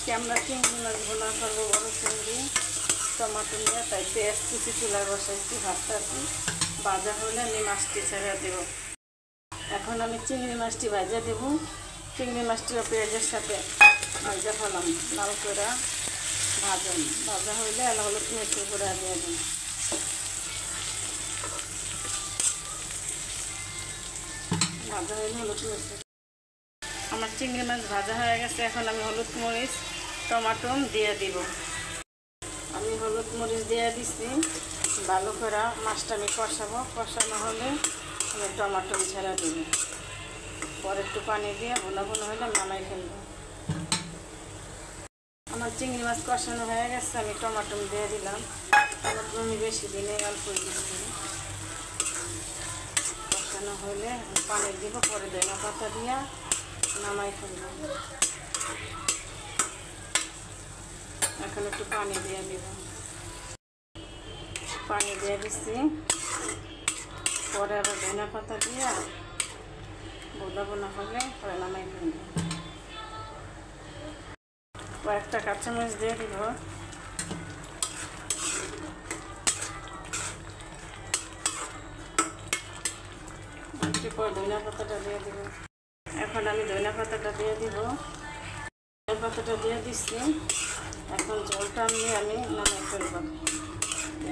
আজকে আমরা চিংড়ি মাছ ভোনা করবো, বড় চিংড়ি টমাটো নিয়ে, তাই পেঁয়াজ কুচি চুলায় বসাইছি। ভাতটা ভাজা হলে আমি মাছটি ছেড়ে দেব। এখন আমি চিংড়ি মাছটি ভাজা দেব। চিংড়ি মাছটিও পেঁয়াজের সাথে ভাজা ফেলাম, লাল করে ভাজা হইলে হলুদ মিষ্টি করে দিয়ে দেব। ভাজা হইলে হলুদ মিষ্টি। আমার চিংড়ি মাছ ভাজা হয়ে গেছে। এখন আমি হলুদ মরিচ টমাটো দিয়ে দিব। আমি হলুদ মরিচ দিয়ে দিচ্ছি। ভালো করে মাছটা আমি কষাবো। কষানো হলে আমি টমাটো ছেড়ে দেব। পরে একটু পানি দিয়ে ভুনা হলে নামাই ফেলবো। আমার চিংড়ি মাছ কষানো হয়ে গেছে। আমি টমাটো দিয়ে দিলাম। টমাটো আমি বেশি দিনে অল্প দিচ্ছি। কষানো হলে পানি দিব, পরে ধনিয়া পাতা দিয়ে নামাই ফেলবো। এখন একটু পানি দিয়ে দিব। পানি দিয়ে দিচ্ছি। পরে আবার ধনিয়া পাতা দিয়ে বোনা হলে পরে নামাই ফেলবো। কয়েকটা কাঁচামরিচ দিয়ে দিব। একটু পরে ধনিয়া পাতাটা দিয়ে দিব। এখন আমি ধনিয়া পাতাটা দিয়ে দিব। ধনিয়া পাতাটা দিয়ে দিচ্ছি। এখন ঝোলটা আমি নামাই ফেলবো,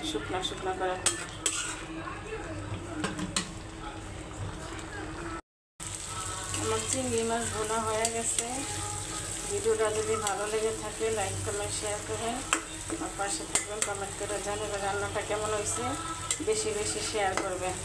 শুকনা শুকনা করে ফেলবো। আমার চিংড়ি মাছ ভোনা হয়ে গেছে। ভিডিওটা যদি ভালো লেগে থাকে লাইক কমেন্ট শেয়ার করবেন। আমার পাশে থাকবেন, কমেন্ট করে জানাবেন রান্নাটা কেমন হয়েছে। বেশি বেশি শেয়ার করবেন।